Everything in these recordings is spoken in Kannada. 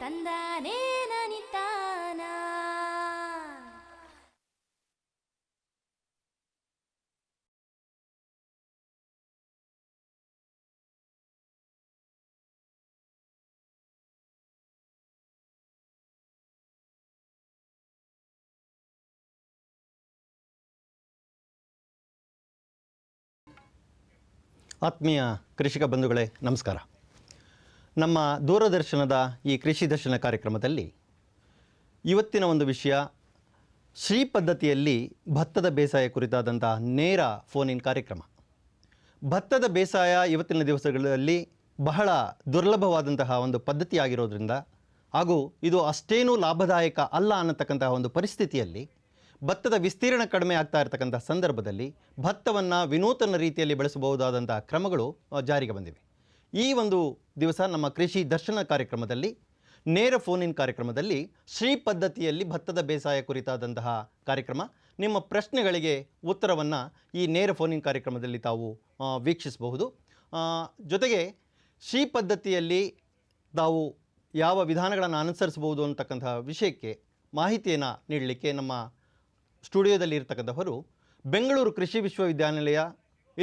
ತಂದಾನೇ ನನಿತಾನ. ಆತ್ಮೀಯ ಕೃಷಿಕ ಬಂಧುಗಳೇ ನಮಸ್ಕಾರ. ನಮ್ಮ ದೂರದರ್ಶನದ ಈ ಕೃಷಿ ದರ್ಶನ ಕಾರ್ಯಕ್ರಮದಲ್ಲಿ ಇವತ್ತಿನ ಒಂದು ವಿಷಯ ಶ್ರೀ ಪದ್ಧತಿಯಲ್ಲಿ ಭತ್ತದ ಬೇಸಾಯ ಕುರಿತಾದಂಥ ನೇರ ಫೋನ್ ಇನ್ ಕಾರ್ಯಕ್ರಮ. ಭತ್ತದ ಬೇಸಾಯ ಇವತ್ತಿನ ದಿವಸಗಳಲ್ಲಿ ಬಹಳ ದುರ್ಲಭವಾದಂತಹ ಒಂದು ಪದ್ಧತಿಯಾಗಿರೋದ್ರಿಂದ ಹಾಗೂ ಇದು ಅಷ್ಟೇನೂ ಲಾಭದಾಯಕ ಅಲ್ಲ ಅನ್ನತಕ್ಕಂತಹ ಒಂದು ಪರಿಸ್ಥಿತಿಯಲ್ಲಿ ಭತ್ತದ ವಿಸ್ತೀರ್ಣ ಕಡಿಮೆ ಆಗ್ತಾ ಇರತಕ್ಕಂಥ ಸಂದರ್ಭದಲ್ಲಿ ಭತ್ತವನ್ನು ವಿನೂತನ ರೀತಿಯಲ್ಲಿ ಬೆಳೆಸಬಹುದಾದಂಥ ಕ್ರಮಗಳು ಜಾರಿಗೆ ಬಂದಿವೆ. ಈ ಒಂದು ದಿವಸ ನಮ್ಮ ಕೃಷಿ ದರ್ಶನ ಕಾರ್ಯಕ್ರಮದಲ್ಲಿ ನೇರ ಫೋನ್ ಇನ್ ಕಾರ್ಯಕ್ರಮದಲ್ಲಿ ಶ್ರೀ ಪದ್ಧತಿಯಲ್ಲಿ ಭತ್ತದ ಬೇಸಾಯ ಕುರಿತಾದಂತಹ ಕಾರ್ಯಕ್ರಮ. ನಿಮ್ಮ ಪ್ರಶ್ನೆಗಳಿಗೆ ಉತ್ತರವನ್ನು ಈ ನೇರ ಫೋನ್ ಇನ್ ಕಾರ್ಯಕ್ರಮದಲ್ಲಿ ತಾವು ವೀಕ್ಷಿಸಬಹುದು. ಜೊತೆಗೆ ಶ್ರೀ ಪದ್ಧತಿಯಲ್ಲಿ ತಾವು ಯಾವ ವಿಧಾನಗಳನ್ನು ಅನುಸರಿಸಬಹುದು ಅಂತಕ್ಕಂತಹ ವಿಷಯಕ್ಕೆ ಮಾಹಿತಿಯನ್ನು ನೀಡಲಿಕ್ಕೆ ನಮ್ಮ ಸ್ಟುಡಿಯೋದಲ್ಲಿ ಇರ್ತಕ್ಕಂಥವರು ಬೆಂಗಳೂರು ಕೃಷಿ ವಿಶ್ವವಿದ್ಯಾನಿಲಯ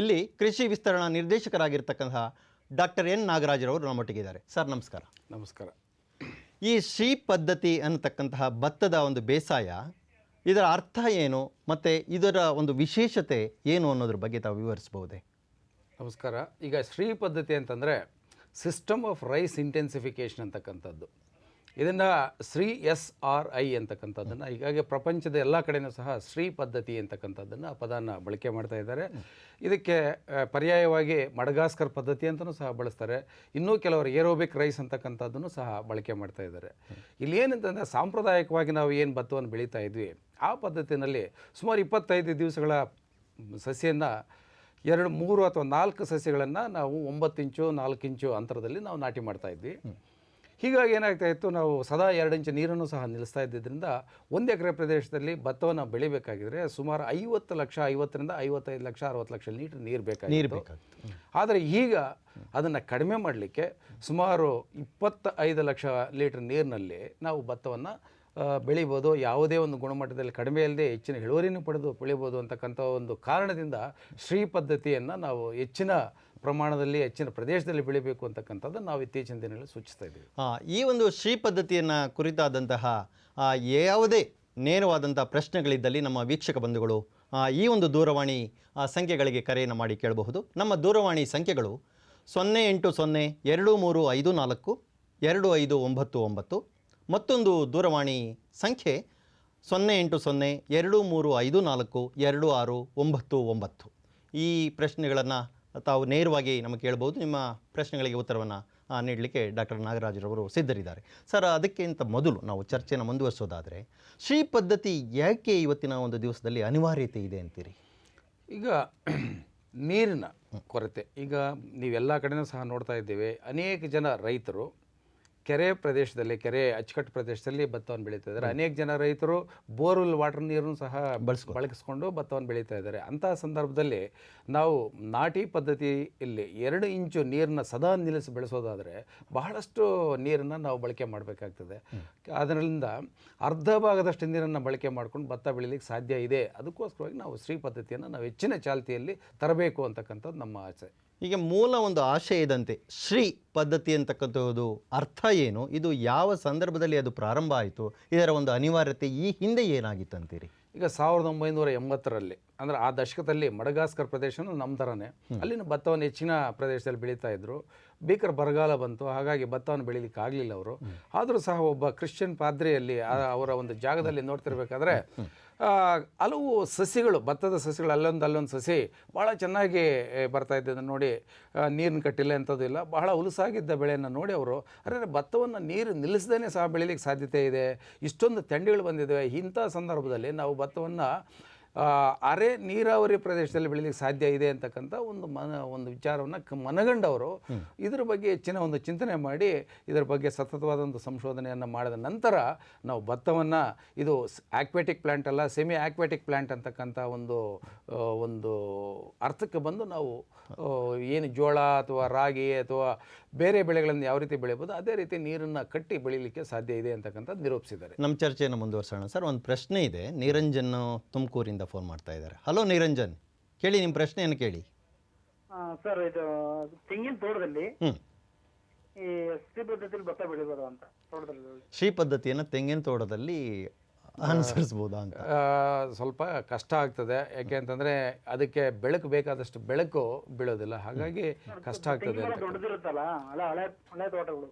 ಇಲ್ಲಿ ಕೃಷಿ ವಿಸ್ತರಣಾ ನಿರ್ದೇಶಕರಾಗಿರ್ತಕ್ಕಂತಹ ಡಾಕ್ಟರ್ ಎನ್ ನಾಗರಾಜರವರು ನಮ್ಮೊಟ್ಟಿಗಿದ್ದಾರೆ. ಸರ್ ನಮಸ್ಕಾರ. ನಮಸ್ಕಾರ. ಈ ಶ್ರೀ ಪದ್ಧತಿ ಅನ್ನತಕ್ಕಂತಹ ಭತ್ತದ ಒಂದು ಬೇಸಾಯ, ಇದರ ಅರ್ಥ ಏನು ಮತ್ತು ಇದರ ಒಂದು ವಿಶೇಷತೆ ಏನು ಅನ್ನೋದ್ರ ಬಗ್ಗೆ ತಾವು ವಿವರಿಸಬಹುದೇ? ನಮಸ್ಕಾರ. ಈಗ ಶ್ರೀ ಪದ್ಧತಿ ಅಂತಂದರೆ ಸಿಸ್ಟಮ್ ಆಫ್ ರೈಸ್ ಇಂಟೆನ್ಸಿಫಿಕೇಷನ್ ಅಂತಕ್ಕಂಥದ್ದು. ಇದನ್ನು ಶ್ರೀ SRI ಅಂತಕ್ಕಂಥದ್ದನ್ನು ಹೀಗಾಗಿ ಪ್ರಪಂಚದ ಎಲ್ಲ ಕಡೆಯೂ ಸಹ ಶ್ರೀ ಪದ್ಧತಿ ಅಂತಕ್ಕಂಥದ್ದನ್ನು ಪದನ ಬಳಕೆ ಮಾಡ್ತಾ ಇದ್ದಾರೆ. ಇದಕ್ಕೆ ಪರ್ಯಾಯವಾಗಿ ಮಡಗಾಸ್ಕರ್ ಪದ್ಧತಿ ಅಂತಲೂ ಸಹ ಬಳಸ್ತಾರೆ. ಇನ್ನೂ ಕೆಲವರು ಏರೋಬಿಕ್ ರೈಸ್ ಅಂತಕ್ಕಂಥದ್ದನ್ನು ಸಹ ಬಳಕೆ ಮಾಡ್ತಾ ಇದ್ದಾರೆ. ಇಲ್ಲಿ ಏನಂತಂದರೆ ಸಾಂಪ್ರದಾಯಿಕವಾಗಿ ನಾವು ಏನು ಭತ್ತವನ್ನು ಬೆಳೀತಾ ಇದ್ವಿ ಆ ಪದ್ಧತಿನಲ್ಲಿ ಸುಮಾರು 25 ದಿವಸಗಳ ಸಸಿಯನ್ನು 2, 3 ಅಥವಾ 4 ಸಸಿಗಳನ್ನು ನಾವು 9 ಇಂಚು 4 ಇಂಚು ಅಂತರದಲ್ಲಿ ನಾವು ನಾಟಿ ಮಾಡ್ತಾ ಇದ್ವಿ. ಹೀಗಾಗಿ ಏನಾಗ್ತಾ ಇತ್ತು, ನಾವು ಸದಾ 2 ಇಂಚು ನೀರನ್ನು ಸಹ ನಿಲ್ಲಿಸ್ತಾ ಇದ್ದಿದ್ದರಿಂದ 1 ಎಕರೆ ಪ್ರದೇಶದಲ್ಲಿ ಭತ್ತವನ್ನು ಬೆಳಿಬೇಕಾಗಿದ್ರೆ ಸುಮಾರು 50 ಲಕ್ಷ 50ರಿಂದ 55 ಲಕ್ಷ 60 ಲಕ್ಷ ಲೀಟರ್ ನೀರು ಬೇಕಾಗಿತ್ತು. ಆದರೆ ಈಗ ಅದನ್ನು ಕಡಿಮೆ ಮಾಡಲಿಕ್ಕೆ ಸುಮಾರು 25 ಲಕ್ಷ ಲೀಟರ್ ನೀರಿನಲ್ಲಿ ನಾವು ಭತ್ತವನ್ನು ಬೆಳಿಬೋದು. ಯಾವುದೇ ಒಂದು ಗುಣಮಟ್ಟದಲ್ಲಿ ಕಡಿಮೆ ಇಲ್ಲದೆ ಹೆಚ್ಚಿನ ಇಳುವರಿನೂ ಪಡೆದು ಬೆಳಿಬೋದು ಅಂತಕ್ಕಂಥ ಒಂದು ಕಾರಣದಿಂದ ಶ್ರೀ ಪದ್ಧತಿಯನ್ನು ನಾವು ಹೆಚ್ಚಿನ ಪ್ರಮಾಣದಲ್ಲಿ ಹೆಚ್ಚಿನ ಪ್ರದೇಶದಲ್ಲಿ ಬೆಳಿಬೇಕು ಅಂತಕ್ಕಂಥದ್ದು ನಾವು ಇತ್ತೀಚಿನ ದಿನಗಳಲ್ಲಿ ಸೂಚಿಸ್ತಾ ಇದ್ದೀವಿ. ಈ ಒಂದು ಶ್ರೀ ಪದ್ಧತಿಯನ್ನು ಕುರಿತಾದಂತಹ ಯಾವುದೇ ನೇರವಾದಂಥ ಪ್ರಶ್ನೆಗಳಿದ್ದಲ್ಲಿ ನಮ್ಮ ವೀಕ್ಷಕ ಬಂಧುಗಳು ಈ ಒಂದು ದೂರವಾಣಿ ಸಂಖ್ಯೆಗಳಿಗೆ ಕರೆಯನ್ನು ಮಾಡಿ ಕೇಳಬಹುದು. ನಮ್ಮ ದೂರವಾಣಿ ಸಂಖ್ಯೆಗಳು 0802-2354-2599. ಮತ್ತೊಂದು ದೂರವಾಣಿ ಸಂಖ್ಯೆ 0802-2354-2699. ಈ ಪ್ರಶ್ನೆಗಳನ್ನು ತಾವು ನೇರವಾಗಿ ನಮಗೆ ಕೇಳಬಹುದು. ನಿಮ್ಮ ಪ್ರಶ್ನೆಗಳಿಗೆ ಉತ್ತರವನ್ನು ನೀಡಲಿಕ್ಕೆ ಡಾಕ್ಟರ್ ನಾಗರಾಜರವರು ಸಿದ್ಧರಿದ್ದಾರೆ. ಸರ್, ಅದಕ್ಕಿಂತ ಮೊದಲು ನಾವು ಚರ್ಚೆಯನ್ನು ಮುಂದುವರಿಸೋದಾದರೆ ಶ್ರೀ ಪದ್ಧತಿ ಯಾಕೆ ಇವತ್ತಿನ ಒಂದು ದಿವಸದಲ್ಲಿ ಅನಿವಾರ್ಯತೆ ಇದೆ ಅಂತೀರಿ? ಈಗ ನೀರಿನ ಕೊರತೆ, ಈಗ ನೀವೆಲ್ಲ ಕಡೆಯೂ ಸಹ ನೋಡ್ತಾ ಇದ್ದೇವೆ. ಅನೇಕ ಜನ ರೈತರು ಕೆರೆ ಪ್ರದೇಶದಲ್ಲಿ, ಕೆರೆ ಅಚ್ಚುಕಟ್ಟು ಪ್ರದೇಶದಲ್ಲಿ ಭತ್ತವನ್ನು ಬೆಳೀತಾ ಇದ್ದಾರೆ. ಅನೇಕ ಜನ ರೈತರು ಬೋರ್ವೆಲ್ ವಾಟರ್ ನೀರನ್ನು ಸಹ ಬಳಸಿಕೊಂಡು ಭತ್ತವನ್ನು ಬೆಳೀತಾ ಇದ್ದಾರೆ. ಅಂತಹ ಸಂದರ್ಭದಲ್ಲಿ ನಾವು ನಾಟಿ ಪದ್ಧತಿಯಲ್ಲಿ 2 ಇಂಚು ನೀರನ್ನ ಸದಾ ನಿಲ್ಲಿಸಿ ಬೆಳೆಸೋದಾದರೆ ಬಹಳಷ್ಟು ನೀರನ್ನು ನಾವು ಬಳಕೆ ಮಾಡಬೇಕಾಗ್ತದೆ. ಅದರಿಂದ ಅರ್ಧ ಭಾಗದಷ್ಟು ನೀರನ್ನು ಬಳಕೆ ಮಾಡ್ಕೊಂಡು ಭತ್ತ ಬೆಳೀಲಿಕ್ಕೆ ಸಾಧ್ಯ ಇದೆ. ಅದಕ್ಕೋಸ್ಕರವಾಗಿ ನಾವು ಶ್ರೀ ಪದ್ಧತಿಯನ್ನು ನಾವು ಹೆಚ್ಚಿನ ಚಾಲ್ತಿಯಲ್ಲಿ ತರಬೇಕು ಅಂತಕ್ಕಂಥದ್ದು ನಮ್ಮ ಆಸೆ. ಈಗ ಮೂಲ ಒಂದು ಆಶಯದಂತೆ ಶ್ರೀ ಪದ್ಧತಿ ಅಂತಕ್ಕಂಥದ್ದು ಅರ್ಥ ಏನು, ಇದು ಯಾವ ಸಂದರ್ಭದಲ್ಲಿ ಅದು ಪ್ರಾರಂಭ ಆಯಿತು, ಇದರ ಒಂದು ಅನಿವಾರ್ಯತೆ ಈ ಹಿಂದೆ ಏನಾಗಿತ್ತು ಅಂತೀರಿ? ಈಗ 1980ರಲ್ಲಿ ಅಂದರೆ ಆ ದಶಕದಲ್ಲಿ ಮಡಗಾಸ್ಕರ್ ಪ್ರದೇಶನೂ ನಮ್ಮ ಥರನೇ ಅಲ್ಲಿನ ಭತ್ತವನ್ನು ಹೆಚ್ಚಿನ ಪ್ರದೇಶದಲ್ಲಿ ಬೆಳೀತಾ ಇದ್ರು. ಭೀಕರ ಬರಗಾಲ ಬಂತು, ಹಾಗಾಗಿ ಭತ್ತವನ್ನು ಬೆಳೀಲಿಕ್ಕೆ ಆಗಲಿಲ್ಲ ಅವರು. ಆದರೂ ಸಹ ಒಬ್ಬ ಕ್ರಿಶ್ಚಿಯನ್ ಪಾದ್ರಿಯಲ್ಲಿ ಅವರ ಒಂದು ಜಾಗದಲ್ಲಿ ನೋಡ್ತಿರ್ಬೇಕಾದ್ರೆ ಹಲವು ಸಸಿಗಳು, ಭತ್ತದ ಸಸಿಗಳು ಅಲ್ಲೊಂದು ಸಸಿ ಭಾಳ ಚೆನ್ನಾಗಿ ಬರ್ತಾ ಇದ್ದದನ್ನು ನೋಡಿ ನೀರನ್ನು ಕಟ್ಟಿಲ್ಲ ಎಂಥದ್ದು ಇಲ್ಲ, ಬಹಳ ಹುಲಸಾಗಿದ್ದ ಬೆಳೆಯನ್ನು ನೋಡಿ ಅವರು ಅರೆ ಭತ್ತವನ್ನು ನೀರು ನಿಲ್ಲಿಸದೇ ಸಹ ಬೆಳೀಲಿಕ್ಕೆ ಸಾಧ್ಯತೆ ಇದೆ, ಇಷ್ಟೊಂದು ತೆಂಡೆಗಳು ಬಂದಿದ್ದಾವೆ, ಇಂಥ ಸಂದರ್ಭದಲ್ಲಿ ನಾವು ಭತ್ತವನ್ನು ಅರೆ ನೀರಾವರಿ ಪ್ರದೇಶದಲ್ಲಿ ಬೆಳೀಲಿಕ್ಕೆ ಸಾಧ್ಯ ಇದೆ ಅಂತಕ್ಕಂಥ ಒಂದು ವಿಚಾರವನ್ನು ಮನಗಂಡವರು ಇದ್ರ ಬಗ್ಗೆ ಹೆಚ್ಚಿನ ಒಂದು ಚಿಂತನೆ ಮಾಡಿ ಇದರ ಬಗ್ಗೆ ಸತತವಾದ ಒಂದು ಸಂಶೋಧನೆಯನ್ನು ಮಾಡಿದ ನಂತರ ನಾವು ಭತ್ತವನ್ನು ಇದು ಆಕ್ವೆಟಿಕ್ ಪ್ಲ್ಯಾಂಟ್ ಅಲ್ಲ, ಸೆಮಿ ಆಕ್ವೆಟಿಕ್ ಪ್ಲ್ಯಾಂಟ್ ಅಂತಕ್ಕಂಥ ಒಂದು ಅರ್ಥಕ್ಕೆ ಬಂದು ನಾವು ಏನು ಜೋಳ ಅಥವಾ ರಾಗಿ ಅಥವಾ ಬೇರೆ ಬೆಳೆಗಳನ್ನು ಯಾವ ರೀತಿ ಬೆಳಿಬೋದು ಅದೇ ರೀತಿ ನೀರನ್ನು ಕಟ್ಟಿ ಬೆಳೀಲಿಕ್ಕೆ ಸಾಧ್ಯ ಇದೆ ಅಂತಕ್ಕಂಥದ್ದು ನಿರೂಪಿಸಿದ್ದಾರೆ. ನಮ್ಮ ಚರ್ಚೆಯನ್ನು ಮುಂದುವರ್ಸೋಣ ಸರ್. ಒಂದು ಪ್ರಶ್ನೆ ಇದೆ. ನಿರಂಜನ್ ತುಮಕೂರಿಂದ ಫೋನ್ ಮಾಡ್ತಾ ಇದ್ದಾರೆ. ಹಲೋ ನಿರಂಜನ್, ಕೇಳಿ ನಿಮ್ಮ ಪ್ರಶ್ನೆಯನ್ನು ಕೇಳಿ. ಸರ್, ಇದು ತೆಂಗಿನ ತೋಟದಲ್ಲಿ ಈ ಶ್ರೀ ಪದ್ಧತಿಯಲ್ಲಿ ಭತ್ತ ಬೆಳಿಬೋದು ಅಂತ ತೋಟದಲ್ಲಿ. ಶ್ರೀ ಪದ್ಧತಿಯನ್ನು ತೆಂಗಿನ ತೋಟದಲ್ಲಿ ಅನುಸರಿಸ್ಬೋದಾ ಅಂತ ಸ್ವಲ್ಪ ಕಷ್ಟ ಆಗ್ತದೆ. ಯಾಕೆ ಅಂತಂದರೆ ಅದಕ್ಕೆ ಬೆಳಕು ಬೇಕಾದಷ್ಟು ಬೆಳಕು ಬೀಳೋದಿಲ್ಲ, ಹಾಗಾಗಿ ಕಷ್ಟ ಆಗ್ತದೆ. ದೊಡ್ಡದಿರುತ್ತಲ್ಲ ಹಳೆ ತೋಟಗಳು,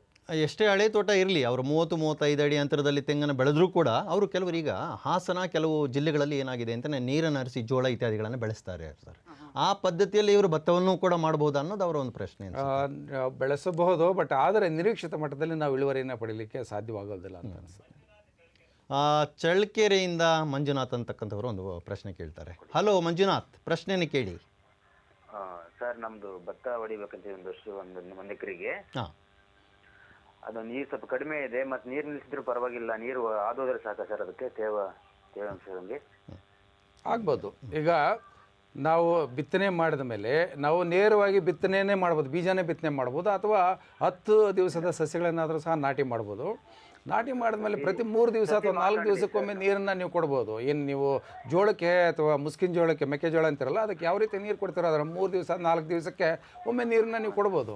ಎಷ್ಟೇ ಹಳೆ ತೋಟ ಇರಲಿ, ಅವರು 30-35 ಅಡಿ ಅಂತರದಲ್ಲಿ ತೆಂಗನ್ನು ಬೆಳೆದ್ರೂ ಕೂಡ ಅವರು ಕೆಲವರು ಈಗ ಹಾಸನ ಕೆಲವು ಜಿಲ್ಲೆಗಳಲ್ಲಿ ಏನಾಗಿದೆ ಅಂತ ನೀರನ್ನು ಹರಿಸಿ ಜೋಳ ಇತ್ಯಾದಿಗಳನ್ನು ಬೆಳೆಸ್ತಾರೆ ಸರ್. ಆ ಪದ್ಧತಿಯಲ್ಲಿ ಇವರು ಭತ್ತವನ್ನು ಕೂಡ ಮಾಡಬಹುದು ಅನ್ನೋದು ಅವರ ಒಂದು ಪ್ರಶ್ನೆ. ಬೆಳೆಸಬಹುದು, ಬಟ್ ಆದರೆ ನಿರೀಕ್ಷಿತ ಮಟ್ಟದಲ್ಲಿ ನಾವು ಇಳುವರಿಯನ್ನು ಪಡೀಲಿಕ್ಕೆ ಸಾಧ್ಯವಾಗೋದಿಲ್ಲ ಅಂತ ಅನಿಸ್ತದೆ. ಚಳ್ಳಕೆರೆಯಿಂದ ಮಂಜುನಾಥ್ ಅಂತಕ್ಕಂಥವ್ರು ಒಂದು ಪ್ರಶ್ನೆ ಕೇಳ್ತಾರೆ. ಹಲೋ ಮಂಜುನಾಥ್, ಪ್ರಶ್ನೆಯನ್ನು ಕೇಳಿ. ಸರ್, ನಮ್ದು ಭತ್ತ ಹೊಡಿಬೇಕಂತ ಒಂದು ಎಕರೆಗೆ ಅದು ನೀರು ಸ್ವಲ್ಪ ಕಡಿಮೆ ಇದೆ, ಮತ್ತು ನೀರು ನಿಲ್ಲಿಸಿದ್ರು ಪರವಾಗಿಲ್ಲ, ನೀರು ಆದೋದ್ರೆ ಸಾಕ ಸರ್ ಅದಕ್ಕೆ ತೇವಾಂಶದಂಗೆ ಆಗ್ಬೋದು. ಈಗ ನಾವು ಬಿತ್ತನೆ ಮಾಡಿದ ಮೇಲೆ ನಾವು ನೇರವಾಗಿ ಬಿತ್ತನೆಯೇ ಮಾಡ್ಬೋದು, ಬೀಜನೇ ಬಿತ್ತನೆ ಮಾಡ್ಬೋದು, ಅಥವಾ 10 ದಿವಸದ ಸಸ್ಯಗಳನ್ನಾದರೂ ಸಹ ನಾಟಿ ಮಾಡ್ಬೋದು. ನಾಟಿ ಮಾಡಿದ್ಮೇಲೆ ಪ್ರತಿ 3 ದಿವಸ ಅಥವಾ 4 ದಿವಸಕ್ಕೊಮ್ಮೆ ನೀರನ್ನು ನೀವು ಕೊಡ್ಬೋದು. ಏನು ನೀವು ಜೋಳಕ್ಕೆ ಅಥವಾ ಮುಸ್ಕಿನ ಜೋಳಕ್ಕೆ ಮೆಕ್ಕೆಜೋಳ ಅಂತಿರಲ್ಲ, ಅದಕ್ಕೆ ಯಾವ ರೀತಿ ನೀರು ಕೊಡ್ತೀರೋ ಅದರ 3 ದಿವಸ 4 ದಿವಸಕ್ಕೆ ಒಮ್ಮೆ ನೀರನ್ನು ನೀವು ಕೊಡ್ಬೋದು.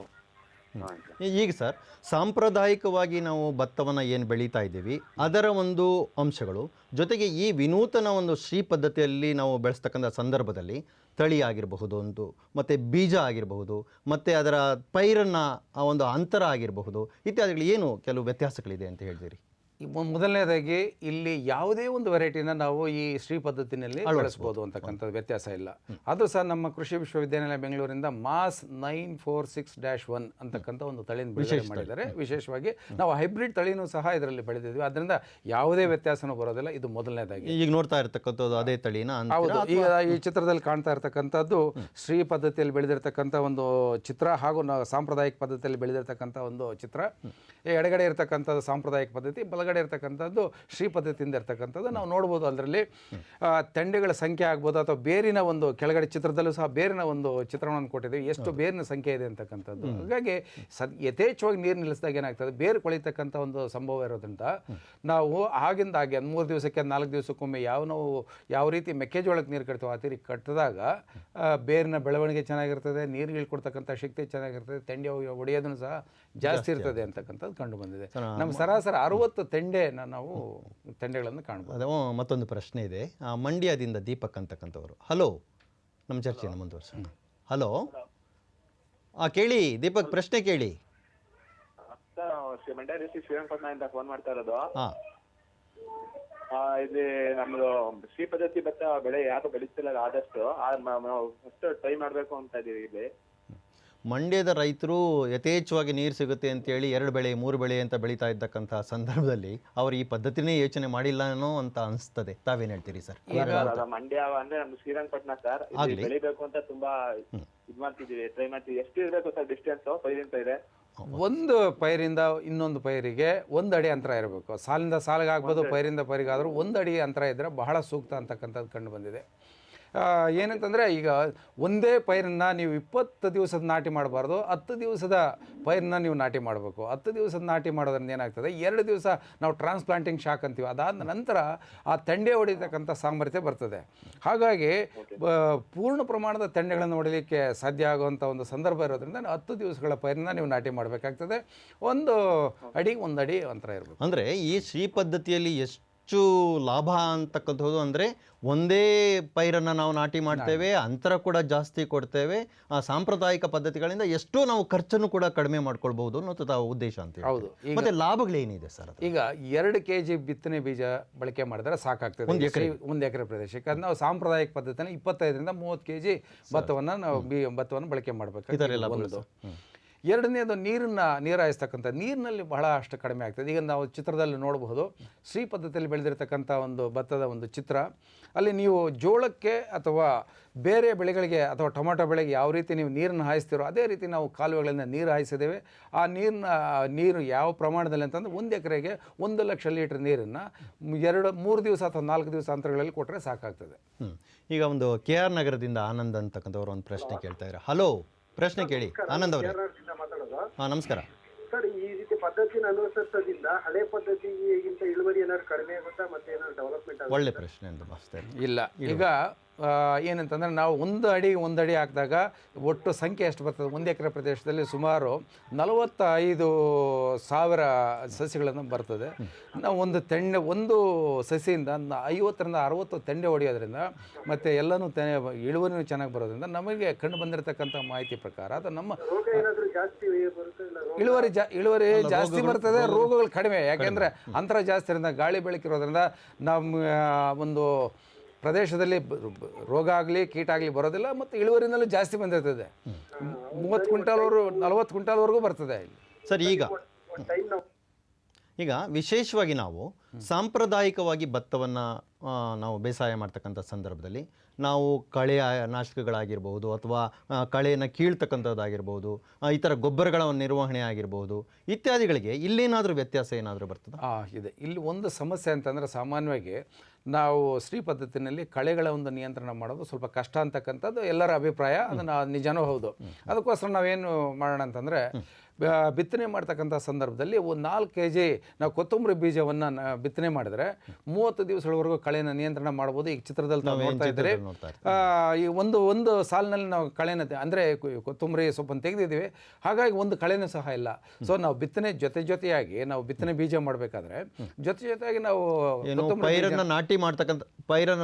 ಈಗ ಸರ್, ಸಾಂಪ್ರದಾಯಿಕವಾಗಿ ನಾವು ಭತ್ತವನ್ನು ಏನು ಬೆಳೀತಾ ಇದ್ದೀವಿ ಅದರ ಒಂದು ಅಂಶಗಳು ಜೊತೆಗೆ ಈ ವಿನೂತನ ಒಂದು ಶ್ರೀ ಪದ್ಧತಿಯಲ್ಲಿ ನಾವು ಬೆಳೆಸ್ತಕ್ಕಂಥ ಸಂದರ್ಭದಲ್ಲಿ ತಳಿ ಆಗಿರಬಹುದು ಒಂದು, ಮತ್ತು ಬೀಜ ಆಗಿರಬಹುದು, ಮತ್ತು ಅದರ ಪೈರನ್ನು ಒಂದು ಅಂತರ ಆಗಿರಬಹುದು ಇತ್ಯಾದಿಗಳು, ಏನು ಕೆಲವು ವ್ಯತ್ಯಾಸಗಳಿದೆ ಅಂತ ಹೇಳ್ತೀರಿ? ಮೊದಲನೇದಾಗಿ ಇಲ್ಲಿ ಯಾವುದೇ ಒಂದು ವೆರೈಟಿನ ನಾವು ಈ ಶ್ರೀ ಪದ್ಧತಿನಲ್ಲಿ ಬಳಸ್ಬೋದು ಅಂತಕ್ಕಂಥದ್ದು ವ್ಯತ್ಯಾಸ ಇಲ್ಲ. ಅದು ಸಹ ನಮ್ಮ ಕೃಷಿ ವಿಶ್ವವಿದ್ಯಾನಿಲಯ ಬೆಂಗಳೂರಿಂದ ಮಾಸ್ 946-1 ಅಂತಕ್ಕಂಥ ಒಂದು ತಳಿನ ಬಿಡುಗಡೆ ಮಾಡಿದ್ದಾರೆ. ವಿಶೇಷವಾಗಿ ನಾವು ಹೈಬ್ರಿಡ್ ತಳಿನೂ ಸಹ ಇದರಲ್ಲಿ ಬೆಳೆದಿದ್ವಿ, ಅದರಿಂದ ಯಾವುದೇ ವ್ಯತ್ಯಾಸನೂ ಬರೋದಿಲ್ಲ. ಇದು ಮೊದಲನೇದಾಗಿ. ಈಗ ನೋಡ್ತಾ ಇರತಕ್ಕಂಥದ್ದು ಅದೇ ತಳಿನ? ಹೌದು. ಈಗ ಈ ಚಿತ್ರದಲ್ಲಿ ಕಾಣ್ತಾ ಇರತಕ್ಕಂಥದ್ದು ಶ್ರೀ ಪದ್ಧತಿಯಲ್ಲಿ ಬೆಳೆದಿರ್ತಕ್ಕಂಥ ಒಂದು ಚಿತ್ರ, ಹಾಗೂ ಸಾಂಪ್ರದಾಯಿಕ ಪದ್ಧತಿಯಲ್ಲಿ ಬೆಳೆದಿರ್ತಕ್ಕಂಥ ಒಂದು ಚಿತ್ರ. ಎಡಗಡೆ ಇರತಕ್ಕಂಥದ್ದು ಸಾಂಪ್ರದಾಯಿಕ ಪದ್ಧತಿ, ಬಲಗಡೆ ಇರತಕ್ಕಂಥದ್ದು ಶ್ರೀ ಪದ್ಧತಿಯಿಂದ ಇರ್ತಕ್ಕಂಥದ್ದು ನಾವು ನೋಡ್ಬೋದು. ಅದರಲ್ಲಿ ತೆಂಡೆಗಳ ಸಂಖ್ಯೆ ಆಗ್ಬೋದು, ಅಥವಾ ಬೇರಿನ ಒಂದು ಕೆಳಗಡೆ ಚಿತ್ರದಲ್ಲೂ ಸಹ ಬೇರಿನ ಒಂದು ಚಿತ್ರಣವನ್ನು ಕೊಟ್ಟಿದ್ದೀವಿ, ಎಷ್ಟು ಬೇರಿನ ಸಂಖ್ಯೆ ಇದೆ ಅಂತಕ್ಕಂಥದ್ದು. ಹಾಗಾಗಿ ಯಥೇಚ್ಛವಾಗಿ ನೀರು ನಿಲ್ಲಿಸಿದಾಗ ಏನಾಗ್ತದೆ, ಬೇರು ಕೊಳಿತಕ್ಕಂಥ ಒಂದು ಸಂಭವ ಇರೋದ್ರಿಂದ ನಾವು ಆಗಿಂದ ಹಾಗೆ 3 ದಿವಸಕ್ಕೆ 4 ದಿವಸಕ್ಕೊಮ್ಮೆ ನಾವು ಯಾವ ರೀತಿ ಮೆಕ್ಕೆಜೋಳಕ್ಕೆ ನೀರು ಕಟ್ತೀವೋ ಆ ರೀತಿ ಕಟ್ಟಿದಾಗ ಬೇರಿನ ಬೆಳವಣಿಗೆ ಚೆನ್ನಾಗಿರ್ತದೆ, ನೀರು ಕೊಡ್ತಕ್ಕಂಥ ಶಕ್ತಿ ಚೆನ್ನಾಗಿರ್ತದೆ, ತೆಂಡೆ ಹೊಡೆಯೋದನ್ನು ಸಹ ಜಾಸ್ತಿ ಇರ್ತದೆ ಅಂತಕ್ಕಂಥದ್ದು ಕಂಡು ಬಂದಿದೆ. ನಮ್ಮ ಸರಾಸರಿ 60 ನಾವು ತೆಂಡೆಗಳನ್ನು ಕಾಣ್ಬೋದು. ಅದು ಮತ್ತೊಂದು ಪ್ರಶ್ನೆ ಇದೆ. ಮಂಡ್ಯದಿಂದ ದೀಪಕ್ ಅಂತಕ್ಕಂಥವ್ರು. ಹಲೋ, ನಮ್ಮ ಚರ್ಚೆಯನ್ನು ಮುಂದುವರ್ಸೋಣ. ಹಲೋ, ಕೇಳಿ ದೀಪಕ್, ಪ್ರಶ್ನೆ ಕೇಳಿ. ಮಂಡ್ಯ ಡಿಸ್ಟ್ರಿಕ್ಟ್ ಶ್ರೀರಂಗಪಟ್ಟಣದಿಂದ ಫೋನ್ ಮಾಡ್ತಾ ಇರೋದು. ಇದು ನಮ್ದು ಶ್ರೀ ಪದ್ಧತಿ ಭತ್ತ ಬೆಳೆ ಯಾರು ಬೆಳೀತಿಲ್ಲ, ಆದಷ್ಟು ಫಸ್ಟ್ ಟ್ರೈ ಮಾಡ್ಬೇಕು ಅಂತ ಇದೀವಿ. ಇಲ್ಲಿ ಮಂಡ್ಯದ ರೈತರು ಯಥೇಚ್ಛವಾಗಿ ನೀರು ಸಿಗುತ್ತೆ ಅಂತೇಳಿ 2 ಬೆಳೆ 3 ಬೆಳೆ ಅಂತ ಬೆಳೀತಾ ಇದ್ದಕ್ಕಂಥ ಸಂದರ್ಭದಲ್ಲಿ ಅವರು ಈ ಪದ್ಧತಿನೇ ಯೋಚನೆ ಮಾಡಿಲ್ಲ ಅನ್ನೋ ಅಂತ ಅನಿಸ್ತದೆ. ತಾವೇನು ಹೇಳ್ತೀರಿ ಸರ್? ಮಂಡ್ಯ ಅಂದ್ರೆ ನಮ್ದು ಶ್ರೀರಂಗಪಟ್ಟಣ ಸರ್, ಬೆಳಿಬೇಕು ಅಂತ ತುಂಬಾ ಇದ್ ಮಾಡ್ತಿದೀವಿ, ಟ್ರೈ ಮಾಡ್ತೀವಿ. ಎಷ್ಟು ಇರಬೇಕು ಸರ್ ಡಿಸ್ಟೆನ್ಸ್ ಪೈರಿಂದ ಇದೆ? ಒಂದು ಪೈರಿಂದ ಇನ್ನೊಂದು ಪೈರಿಗೆ 1 ಅಡಿ ಅಂತರ ಇರಬೇಕು. ಸಾಲಿಂದ ಸಾಲಿಗೆ ಆಗ್ಬೋದು, ಪೈರಿಂದ ಪೈರಿಗಾದರೂ 1 ಅಡಿ ಅಂತರ ಇದ್ದರೆ ಬಹಳ ಸೂಕ್ತ ಅಂತಕ್ಕಂಥದ್ದು ಕಂಡು ಬಂದಿದೆ. ಏನಂತಂದರೆ ಈಗ ಒಂದೇ ಪೈರನ್ನು ನೀವು 20 ದಿವಸದ ನಾಟಿ ಮಾಡಬಾರ್ದು, 10 ದಿವಸದ ಪೈರನ್ನ ನೀವು ನಾಟಿ ಮಾಡಬೇಕು. 10 ದಿವಸದ ನಾಟಿ ಮಾಡೋದ್ರಿಂದ ಏನಾಗ್ತದೆ, 2 ದಿವಸ ನಾವು ಟ್ರಾನ್ಸ್ಪ್ಲಾಂಟಿಂಗ್ ಶಾಕ್ ಅಂತೀವಿ, ಅದಾದ ನಂತರ ಆ ತೆಂಡೆ ಹೊಡಿತಕ್ಕಂಥ ಸಾಮರ್ಥ್ಯ ಬರ್ತದೆ. ಹಾಗಾಗಿ ಪೂರ್ಣ ಪ್ರಮಾಣದ ತೆಂಡೆಗಳನ್ನು ಹೊಡಿಲಿಕ್ಕೆ ಸಾಧ್ಯ ಆಗುವಂಥ ಒಂದು ಸಂದರ್ಭ ಇರೋದ್ರಿಂದ 10 ದಿವಸಗಳ ಪೈರನ್ನ ನೀವು ನಾಟಿ ಮಾಡಬೇಕಾಗ್ತದೆ. 1 ಅಡಿ ಅಂತರ ಇರಬೇಕು. ಅಂದರೆ ಈ ಶ್ರೀ ಪದ್ಧತಿಯಲ್ಲಿ ಹೆಚ್ಚು ಲಾಭ ಅಂತಕ್ಕಂಥದ್ದು ಅಂದರೆ ಒಂದೇ ಪೈರನ್ನು ನಾವು ನಾಟಿ ಮಾಡ್ತೇವೆ, ಅಂತರ ಕೂಡ ಜಾಸ್ತಿ ಕೊಡ್ತೇವೆ, ಸಾಂಪ್ರದಾಯಿಕ ಪದ್ಧತಿಗಳಿಂದ ಎಷ್ಟೋ ನಾವು ಖರ್ಚನ್ನು ಕೂಡ ಕಡಿಮೆ ಮಾಡ್ಕೊಳ್ಬಹುದು ಅನ್ನೋದು ಉದ್ದೇಶ ಅಂತ. ಹೌದು. ಮತ್ತೆ ಲಾಭಗಳೇನಿದೆ ಸರ್? ಈಗ 2 kg ಬಿತ್ತನೆ ಬೀಜ ಬಳಕೆ ಮಾಡಿದ್ರೆ ಸಾಕಾಗ್ತದೆ ಒಂದು ಎಕರೆ ಪ್ರದೇಶಕ್ಕೆ. ಅದು ನಾವು ಸಾಂಪ್ರದಾಯಿಕ ಪದ್ಧತಿನ 25 ರಿಂದ 30 kg ಭತ್ತವನ್ನು ಬಳಕೆ ಮಾಡಬೇಕು. ಎರಡನೇದು ನೀರು ಹಾಯಿಸ್ತಕ್ಕಂಥ ನೀರಿನಲ್ಲಿ ಬಹಳ ಅಷ್ಟು ಕಡಿಮೆ ಆಗ್ತದೆ. ಈಗ ನಾವು ಚಿತ್ರದಲ್ಲಿ ನೋಡಬಹುದು ಶ್ರೀ ಪದ್ಧತಿಯಲ್ಲಿ ಬೆಳೆದಿರ್ತಕ್ಕಂಥ ಒಂದು ಭತ್ತದ ಒಂದು ಚಿತ್ರ. ಅಲ್ಲಿ ನೀವು ಜೋಳಕ್ಕೆ ಅಥವಾ ಬೇರೆ ಬೆಳೆಗಳಿಗೆ ಅಥವಾ ಟೊಮೆಟೊ ಬೆಳೆಗೆ ಯಾವ ರೀತಿ ನೀವು ನೀರನ್ನು ಹಾಯಿಸ್ತೀರೋ ಅದೇ ರೀತಿ ನಾವು ಕಾಲುವೆಗಳಿಂದ ನೀರು ಹಾಯಿಸಿದ್ದೇವೆ. ಆ ನೀರು ಯಾವ ಪ್ರಮಾಣದಲ್ಲಿ ಅಂತಂದರೆ 1 ಎಕರೆಗೆ 1 ಲಕ್ಷ ಲೀಟರ್ ನೀರನ್ನು 2-3 ದಿವಸ ಅಥವಾ 4 ದಿವಸ ಅಂತರಗಳಲ್ಲಿ ಕೊಟ್ಟರೆ ಸಾಕಾಗ್ತದೆ. ಈಗ ಒಂದು KR ನಗರದಿಂದ ಆನಂದ್ ಅಂತಕ್ಕಂಥವ್ರು ಒಂದು ಪ್ರಶ್ನೆ ಕೇಳ್ತಾ ಇದ್ದಾರೆ. ಹಲೋ, ಪ್ರಶ್ನೆ ಕೇಳಿ ಆನಂದ್ ಅವರೇ. ಹಾಂ, ನಮಸ್ಕಾರ ಸರ್. ಈ ರೀತಿ ಪದ್ಧತಿನ ಅನುಸರಿಸೋದ್ರಿಂದ ಹಳೆ ಪದ್ಧತಿಗಿಂತ ಇಳುವರಿ ಏನಾದ್ರು ಕಡಿಮೆ ಆಗುತ್ತಾ, ಮತ್ತೆ ಏನಾದ್ರು ಡೆವಲಪ್ಮೆಂಟ್? ಒಳ್ಳೆ ಪ್ರಶ್ನೆ ಅಂತ ಭಾವಿಸ್ತೇನೆ. ಇಲ್ಲ, ಈಗ ಏನಂತಂದರೆ ನಾವು 1 ಅಡಿ ಹಾಕಿದಾಗ ಒಟ್ಟು ಸಂಖ್ಯೆ ಎಷ್ಟು ಬರ್ತದೆ? 1 ಎಕರೆ ಪ್ರದೇಶದಲ್ಲಿ ಸುಮಾರು 45,000 ಸಸಿಗಳನ್ನು ಬರ್ತದೆ. ನಾವು ಒಂದು ಸಸಿಯಿಂದ 50ರಿಂದ 60 ತೆಂಡೆ ಹೊಡೆಯೋದ್ರಿಂದ ಮತ್ತು ಎಲ್ಲನೂ ಇಳುವರಿನೂ ಚೆನ್ನಾಗಿ ಬರೋದ್ರಿಂದ ನಮಗೆ ಕಂಡು ಬಂದಿರತಕ್ಕಂಥ ಮಾಹಿತಿ ಪ್ರಕಾರ ಅದು ನಮ್ಮ ಇಳುವರಿ ಜಾಸ್ತಿ ಬರ್ತದೆ, ರೋಗಗಳು ಕಡಿಮೆ. ಯಾಕೆಂದರೆ ಅಂತರ ಜಾಸ್ತಿ ಇರೋದ್ರಿಂದ, ಗಾಳಿ ಬೆಳಕಿರೋದ್ರಿಂದ ನಮ್ಮ ಒಂದು ಪ್ರದೇಶದಲ್ಲಿ ರೋಗ ಆಗಲಿ ಕೀಟ ಆಗಲಿ ಬರೋದಿಲ್ಲ ಮತ್ತು ಇಳುವರಿನಲ್ಲೂ ಜಾಸ್ತಿ ಬಂದಿರ್ತದೆ. 30 ಕ್ವಿಂಟಾಲ್ವರೆಗೂ 40 ಕ್ವಿಂಟಾಲ್ವರೆಗೂ ಬರ್ತದೆ. ಸರ್, ಈಗ ವಿಶೇಷವಾಗಿ ನಾವು ಸಾಂಪ್ರದಾಯಿಕವಾಗಿ ಭತ್ತವನ್ನು ನಾವು ಬೇಸಾಯ ಮಾಡ್ತಕ್ಕಂಥ ಸಂದರ್ಭದಲ್ಲಿ ನಾವು ಕಳೆ ನಾಶಕಗಳಾಗಿರ್ಬೋದು ಅಥವಾ ಕಳೆಯನ್ನು ಕೀಳ್ತಕ್ಕಂಥದ್ದಾಗಿರ್ಬೋದು, ಈ ಥರ ಗೊಬ್ಬರಗಳ ನಿರ್ವಹಣೆ ಆಗಿರ್ಬೋದು ಇತ್ಯಾದಿಗಳಿಗೆ ಇಲ್ಲೇನಾದರೂ ವ್ಯತ್ಯಾಸ ಏನಾದರೂ ಬರ್ತದೆ? ಇದೆ. ಇಲ್ಲಿ ಒಂದು ಸಮಸ್ಯೆ ಅಂತಂದರೆ ಸಾಮಾನ್ಯವಾಗಿ ನಾವು ಶ್ರೀ ಪದ್ಧತಿನಲ್ಲಿ ಕಳೆಗಳ ಒಂದು ನಿಯಂತ್ರಣ ಮಾಡೋದು ಸ್ವಲ್ಪ ಕಷ್ಟ ಅಂತಕ್ಕಂಥದ್ದು ಎಲ್ಲರ ಅಭಿಪ್ರಾಯ. ಅದನ್ನು ನಿಜನೂ ಹೌದು. ಅದಕ್ಕೋಸ್ಕರ ನಾವೇನು ಮಾಡೋಣ ಅಂತಂದರೆ ಬಿತ್ತನೆ ಮಾಡ್ತಕ್ಕಂಥ ಸಂದರ್ಭದಲ್ಲಿ 4 kg ನಾವು ಕೊತ್ತಂಬರಿ ಬೀಜವನ್ನು ಬಿತ್ತನೆ ಮಾಡಿದ್ರೆ 30 ದಿವಸಗಳವರೆಗೂ ಕಳೆನ ನಿಯಂತ್ರಣ ಮಾಡ್ಬೋದು. ಈಗ ಚಿತ್ರದಲ್ಲಿ ನಾವು ನೋಡ್ತಾ ಇದ್ದೀರಿ, ಈ ಒಂದು ಸಾಲಿನಲ್ಲಿ ನಾವು ಕಳೆನ ಅಂದರೆ ಕೊತ್ತಂಬರಿ ಸೊಪ್ಪನ್ನು ತೆಗೆದಿದ್ದೀವಿ, ಹಾಗಾಗಿ ಒಂದು ಕಳೆನೂ ಸಹ ಇಲ್ಲ. ಸೊ ನಾವು ಬಿತ್ತನೆ ಜೊತೆಯಾಗಿ ನಾವು ಬಿತ್ತನೆ ಬೀಜ ಮಾಡಬೇಕಾದ್ರೆ ಜೊತೆಯಾಗಿ ನಾವು ಪೈರನ್ನು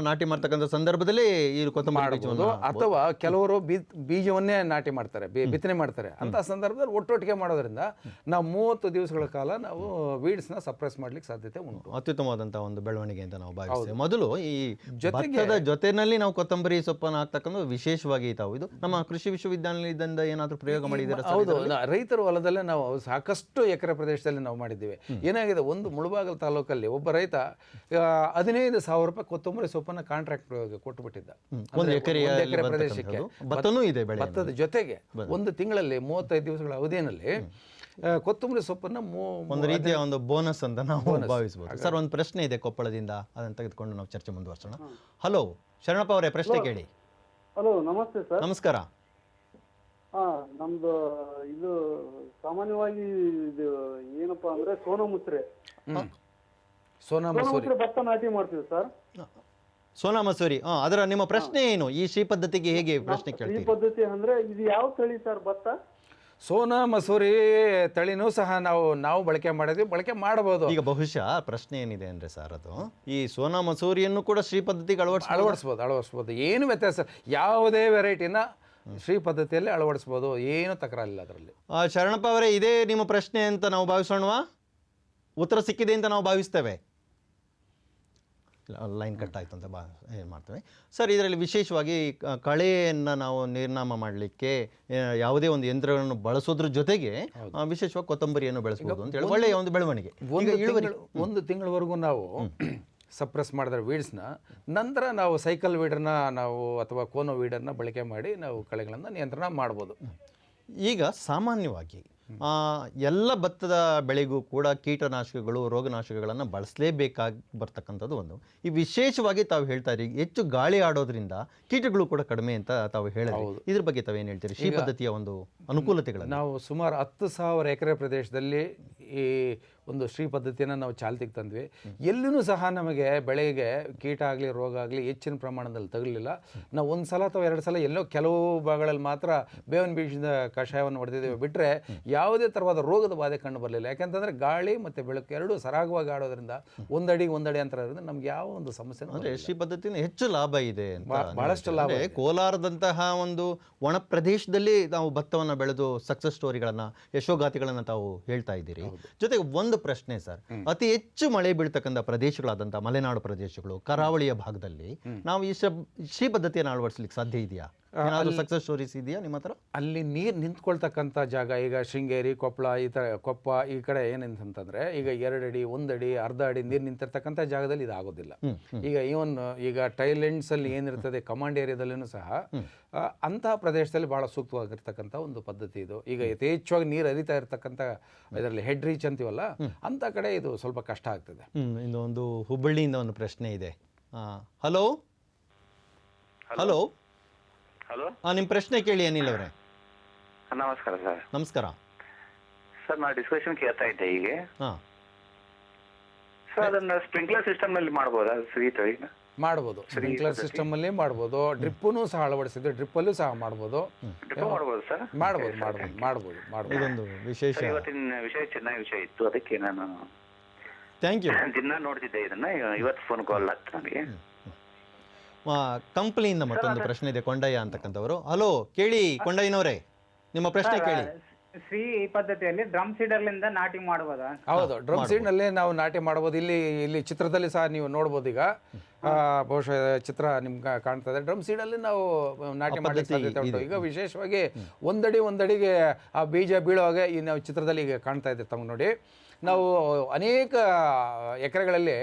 ನಾಟಿ ಮಾಡ್ತಕ್ಕಂಥ ಸಂದರ್ಭದಲ್ಲಿ ಈ ಕೊತ್ತಂಬರಿ ಮಾಡಬಹುದು. ಅಥವಾ ಕೆಲವರು ಬೀಜವನ್ನೇ ನಾಟಿ ಮಾಡ್ತಾರೆ, ಬಿತ್ತನೆ ಮಾಡ್ತಾರೆ. ಅಂತ ಸಂದರ್ಭದಲ್ಲಿ ಒಟ್ಟೊಟ್ಟಿಗೆ ಮಾಡೋದ್ರಿಂದ ನಾವು 30 ದಿವಸಗಳ ಕಾಲ ನಾವು ವೀಡ್ಸ್ನ ಸಪ್ರೆಸ್ ಮಾಡ್ಲಿಕ್ಕೆ ಸಾಧ್ಯತೆ ಉಂಟು. ಅತ್ಯುತ್ತಮವಾದಂತಹ ಒಂದು ಬೆಳವಣಿಗೆ ಅಂತ ನಾವು ಭಾವಿಸ್ತೇವೆ. ಮೊದಲು ಈ ಭತ್ತದ ಜೊತೆನಲ್ಲಿ ನಾವು ಕೊತ್ತಂಬರಿ ಸೊಪ್ಪನ್ನು ಹಾಕ್ತಕ್ಕಂಥ ವಿಶೇಷವಾಗಿ ಇದು ನಮ್ಮ ಕೃಷಿ ವಿಶ್ವವಿದ್ಯಾನಿಲಯದಿಂದ ಏನಾದರೂ ಪ್ರಯೋಗ ಮಾಡಿದ್ದೀರಾ? ಹೌದು, ರೈತರ ಹೊಲದಲ್ಲೇ ನಾವು ಸಾಕಷ್ಟು ಎಕರೆ ಪ್ರದೇಶದಲ್ಲಿ ನಾವು ಮಾಡಿದ್ದೀವಿ. ಏನಾಗಿದೆ, ಒಂದು ಮುಳಬಾಗಿಲು ತಾಲೂಕಲ್ಲಿ ಒಬ್ಬ ರೈತ 15,000 ರೂಪಾಯಿ ಕೊತ್ತಂಬರಿ ಸೊಪ್ಪನ್ನು ಕಾಂಟ್ರಾಕ್ಟ್ ಕೊಟ್ಟುಬಿಟ್ಟಿದ್ದ. 1 ಎಕರೆ ಪ್ರದೇಶಕ್ಕೆ ಭತ್ತದ ಜೊತೆಗೆ 1 ತಿಂಗಳಲ್ಲಿ 35 ದಿವಸಗಳ ಅವಧಿಯಲ್ಲಿ ಕೊತ್ತಂಬರಿ ಸೊಪ್ಪನ್ನು ಒಂದು ರೀತಿಯ ಒಂದು ಬೋನಸ್ ಅಂತ ನಾವು ಭಾವಿಸಬಹುದು. ಸರ್, ಒಂದು ಪ್ರಶ್ನೆ ಇದೆ ಕೊಪ್ಪಳದಿಂದ, ಅದನ್ನು ತೆಗೆದುಕೊಂಡು ನಾವು ಚರ್ಚೆ ಮುಂದುವರ್ಸೋಣ. ಹಲೋ, ಶರಣಪ್ಪ ಅವರೇ, ಪ್ರಶ್ನೆ ಕೇಳಿ. ಹಲೋ, ನಮಸ್ತೆ ಸರ್. ನಮಸ್ಕಾರ. ನಮ್ದು ಇದು ಸಾಮಾನ್ಯವಾಗಿ ಇದು ಏನಪ್ಪಾ ಅಂದ್ರೆ ಸೋನಾ ಮಸೂರಿ ಭತ್ತ ನಾಟಿ ಮಾಡ್ತೀವಿ ಸರ್. ಸೋನಾ ಮಸೂರಿ, ಅದರ ನಿಮ್ಮ ಪ್ರಶ್ನೆ ಏನು? ಈ ಶ್ರೀ ಪದ್ಧತಿಗೆ ಹೇಗೆ ಪ್ರಶ್ನೆ ಕೇಳ್ತೀವಿ? ಶ್ರೀ ಪದ್ಧತಿ ಅಂದ್ರೆ ಇದು ಯಾವ ತಳಿ ಸರ್ ಭತ್ತ? ಸೋನಾ ಮಸೂರಿ ತಳಿನೂ ಸಹ ನಾವು ಬಳಕೆ ಮಾಡಿದ್ವಿ, ಬಳಕೆ ಮಾಡಬಹುದು. ಈಗ ಬಹುಶಃ ಪ್ರಶ್ನೆ ಏನಿದೆ ಅಂದ್ರೆ ಸರ್, ಅದು ಈ ಸೋನಾ ಮಸೂರಿಯನ್ನು ಕೂಡ ಶ್ರೀ ಪದ್ಧತಿಗೆ ಅಳವಡಿಸ್ಬೋದು. ಏನು ವ್ಯತ್ಯಾಸ, ಯಾವುದೇ ವೆರೈಟಿನ ಶ್ರೀ ಪದ್ಧತಿಯಲ್ಲಿ ಅಳವಡಿಸ್ಬೋದು, ಏನು ತಕರಾರಿಲ್ಲ ಅದರಲ್ಲಿ. ಶರಣಪ್ಪ ಅವರೇ, ಇದೇ ನಿಮ್ಮ ಪ್ರಶ್ನೆ ಅಂತ ನಾವು ಭಾವಿಸೋಣವಾ? ಉತ್ತರ ಸಿಕ್ಕಿದೆ ಅಂತ ನಾವು ಭಾವಿಸ್ತೇವೆ. ಲೈನ್ ಕಟ್ ಆಯಿತು ಅಂತ ಏನು ಮಾಡ್ತೇವೆ ಸರ್. ಇದರಲ್ಲಿ ವಿಶೇಷವಾಗಿ ಕಳೆಯನ್ನು ನಾವು ನಿರ್ನಾಮ ಮಾಡಲಿಕ್ಕೆ ಯಾವುದೇ ಒಂದು ಯಂತ್ರಗಳನ್ನು ಬಳಸೋದ್ರ ಜೊತೆಗೆ ವಿಶೇಷವಾಗಿ ಕೊತ್ತಂಬರಿಯನ್ನು ಬೆಳೆಸಬಹುದು ಅಂತ ಹೇಳಿ ಒಳ್ಳೆಯ ಒಂದು ಬೆಳವಣಿಗೆ. 1 ತಿಂಗಳವರೆಗೂ ನಾವು ಸಪ್ರೆಸ್ ಮಾಡಿದ್ರೆ ವೀಡ್ಸ್ನ, ನಂತರ ನಾವು ಸೈಕಲ್ ವೀಡರ್ನ ಅಥವಾ ಕೋನೋ ವೀಡರ್ನ ಬಳಕೆ ಮಾಡಿ ನಾವು ಕಳೆಗಳನ್ನು ನಿಯಂತ್ರಣ ಮಾಡ್ಬೋದು. ಈಗ ಸಾಮಾನ್ಯವಾಗಿ ಎಲ್ಲ ಭತ್ತದ ಬೆಳೆಗೂ ಕೂಡ ಕೀಟನಾಶಕಗಳು, ರೋಗನಾಶಕಗಳನ್ನು ಬಳಸಲೇಬೇಕಾಗಿ ಬರ್ತಕ್ಕಂಥದ್ದು ಒಂದು. ಈ ವಿಶೇಷವಾಗಿ ತಾವು ಹೇಳ್ತಾ ಇರಿ, ಹೆಚ್ಚು ಗಾಳಿ ಆಡೋದ್ರಿಂದ ಕೀಟಗಳು ಕೂಡ ಕಡಿಮೆ ಅಂತ ತಾವು ಹೇಳಿದ್ರಿ. ಇದ್ರ ಬಗ್ಗೆ ತಾವೇನು ಹೇಳ್ತೀರಿ? ಶ್ರೀ ಪದ್ಧತಿಯ ಒಂದು ಅನುಕೂಲತೆಗಳು. ನಾವು ಸುಮಾರು 10,000 ಎಕರೆ ಪ್ರದೇಶದಲ್ಲಿ ಈ ಒಂದು ಶ್ರೀ ಪದ್ಧತಿಯನ್ನು ನಾವು ಚಾಲ್ತಿಗೆ ತಂದ್ವಿ. ಎಲ್ಲಿನೂ ಸಹ ನಮಗೆ ಬೆಳೆಗೆ ಕೀಟ ಆಗಲಿ ರೋಗ ಆಗಲಿ ಹೆಚ್ಚಿನ ಪ್ರಮಾಣದಲ್ಲಿ ತಗಲಿಲ್ಲ. ನಾವು 1 ಸಲ ಅಥವಾ 2 ಸಲ ಎಲ್ಲೋ ಕೆಲವು ಭಾಗಗಳಲ್ಲಿ ಮಾತ್ರ ಬೇವಿನ ಬೀಜದ ಕಷಾಯವನ್ನು ಹೊಡೆದಿದ್ದೇವೆ, ಬಿಟ್ಟರೆ ಯಾವುದೇ ಥರವಾದ ರೋಗದ ಬಾಧೆ ಕಂಡು ಬರಲಿಲ್ಲ. ಯಾಕೆಂತಂದರೆ ಗಾಳಿ ಮತ್ತು ಬೆಳಕು ಎರಡೂ ಸರಾಗವಾಗಿ ಆಡೋದ್ರಿಂದ 1 ಅಡಿ ಅಂತರ ಇರೋದ್ರಿಂದ ನಮ್ಗೆ ಯಾವ ಒಂದು ಸಮಸ್ಯೆ ಅಂದರೆ ಶ್ರೀ ಪದ್ಧತಿನ ಹೆಚ್ಚು ಲಾಭ ಇದೆ, ಬಹಳಷ್ಟು ಲಾಭ. ಕೋಲಾರದಂತಹ ಒಂದು ಒಣ ಪ್ರದೇಶದಲ್ಲಿ ನಾವು ಭತ್ತವನ್ನು ಬೆಳೆದು ಸಕ್ಸಸ್ ಸ್ಟೋರಿಗಳನ್ನು, ಯಶೋಗಾಥೆಗಳನ್ನು ತಾವು ಹೇಳ್ತಾ ಇದ್ದೀರಿ. ಜೊತೆಗೆ ಒಂದು ಪ್ರಶ್ನೆ ಸರ್, ಅತಿ ಹೆಚ್ಚು ಮಳೆ ಬೀಳ್ತಕ್ಕಂಥ ಪ್ರದೇಶಗಳಾದಂತಹ ಮಲೆನಾಡು ಪ್ರದೇಶಗಳು, ಕರಾವಳಿಯ ಭಾಗದಲ್ಲಿ ನಾವು ಈ ಶ್ರೀ ಪದ್ಧತಿಯನ್ನು ಅಳವಡಿಸಲಿಕ್ಕೆ ಸಾಧ್ಯ ಇದೆಯಾ? ಏನಾದರೂ ಸಕ್ಸಸ್ ಸ್ಟೋರೀಸ್ ಇದೆಯಾ ನಿಮ್ಮ ಹತ್ರ? ಅಲ್ಲಿ ನೀರು ನಿಂತ್ಕೊಳ್ತಕ್ಕಂಥ ಜಾಗ, ಈಗ ಶೃಂಗೇರಿ, ಕೊಪ್ಪಳ, ಈ ಥರ ಕೊಪ್ಪ ಈ ಕಡೆ ಏನಂತಂದರೆ ಈಗ 2 ಅಡಿ 1 ಅಡಿ ಅರ್ಧ ಅಡಿ ನೀರು ನಿಂತಿರ್ತಕ್ಕಂಥ ಜಾಗದಲ್ಲಿ ಇದು ಆಗೋದಿಲ್ಲ. ಈಗ ಈಗ ಟೈಲೆಂಡ್ಸಲ್ಲಿ ಏನಿರ್ತದೆ ಕಮಾಂಡ್ ಏರಿಯಾದಲ್ಲೂ ಸಹ ಅಂತಹ ಪ್ರದೇಶದಲ್ಲಿ ಭಾಳ ಸೂಕ್ತವಾಗಿರ್ತಕ್ಕಂಥ ಒಂದು ಪದ್ಧತಿ ಇದು. ಈಗ ಯಥೇಚ್ಛವಾಗಿ ನೀರು ಹರಿತಾ ಇರ್ತಕ್ಕಂಥ ಇದರಲ್ಲಿ ಹೆಡ್ ರೀಚ್ ಅಂತೀವಲ್ಲ, ಅಂಥ ಕಡೆ ಇದು ಸ್ವಲ್ಪ ಕಷ್ಟ ಆಗ್ತದೆ. ಇನ್ನು ಒಂದು ಹುಬ್ಬಳ್ಳಿಯಿಂದ ಒಂದು ಪ್ರಶ್ನೆ ಇದೆ. ಹಲೋ ಹಲೋ ಹಲೋ, ನಿಮ್ಮ ಪ್ರಶ್ನೆ ಕೇಳಿ ಅನಿಲ್ ಅವರೇ. ನಮಸ್ಕಾರ ಸರ್. ನಮಸ್ಕಾರ ಸರ್, ನಾನು ಡಿಸ್ಕಷನ್ ಕೇಳ್ತಾ ಇದ್ದೆ ಹೀಗೆ. ಹಾಂ ಸರ್, ಅದನ್ನ ಸ್ಪ್ರಿಂಕ್ಲರ್ ಸಿಸ್ಟಮ್ ನಲ್ಲಿ ಮಾಡ್ಬೋದಾ ಶ್ರೀ ತಳಿ? ಮಾಡ್ಬೋದು, ಸ್ಪ್ರಿಂಕ್ಲರ್ ಸಿಸ್ಟಮಲ್ಲಿ ಮಾಡ್ಬೋದು, ಡ್ರಿಪ್ಪೂ ಸಹ ಅಳವಡಿಸಿದ್ರೆ ಡ್ರಿಪ್ಪಲ್ಲೂ ಸಹ ಮಾಡ್ಬೋದು. ಮಾಡ್ಬೋದು ಸರ್, ಮಾಡ್ಬೋದು ಮಾಡ್ಬೋದು ಮಾಡ್ಬೋದು ಮಾಡ್ಬೋದು. ಇದೊಂದು ವಿಶೇಷ. ಇವತ್ತಿನ ವಿಷಯ ಚೆನ್ನಾಗಿ ವಿಷಯ ಇತ್ತು, ಅದಕ್ಕೆ ನಾನು ಥ್ಯಾಂಕ್ ಯು. ದಿನ ನೋಡ್ತಿದ್ದೆ ಇದನ್ನ, ಇವತ್ತು ಫೋನ್ ಕಾಲ್ ಆಗ್ತದೆ ನನಗೆ. ಕಂಪ್ನಿಯಿಂದ ಮತ್ತೊಂದು ಪ್ರಶ್ನೆ ಇದೆ, ಕೊಂಡಯ್ಯ ಅಂತಕ್ಕಂಥವರು. ಹಲೋ, ಕೇಳಿ ಕೊಂಡಯ್ಯನವರೇ, ನಿಮ್ಮ ಪ್ರಶ್ನೆ ಕೇಳಿ. ಶ್ರೀ ಈ ಪದ್ಧತಿಯಲ್ಲಿ ಡ್ರಮ್ ಸೀಡರ್ಲಿಂದ ನಾಟಿ ಮಾಡಬಹುದಾ? ಹೌದು, ಡ್ರಮ್ ಸೀಡ್ನಲ್ಲೇ ನಾವು ನಾಟಿ ಮಾಡ್ಬೋದು. ಇಲ್ಲಿ ಚಿತ್ರದಲ್ಲಿ ಸಹ ನೀವು ನೋಡ್ಬೋದು. ಈಗ ಬಹುಶಃ ಚಿತ್ರ ನಿಮ್ಗೆ ಕಾಣ್ತದೆ. ಡ್ರಮ್ ಸೀಡಲ್ಲಿ ನಾವು ನಾಟಿ ಮಾಡಲಿಕ್ಕೆ ಸಾಧ್ಯತೆ ಉಂಟು. ಈಗ ವಿಶೇಷವಾಗಿ ಒಂದಡಿಗೆ ಆ ಬೀಜ ಬೀಳುವಾಗ ಈ ನಾವು ಚಿತ್ರದಲ್ಲಿ ಈಗ ಕಾಣ್ತಾ ಇದ್ದೀವಿ ತಮ್ಮ ನೋಡಿ. ನಾವು ಅನೇಕ ಎಕರೆಗಳಲ್ಲಿ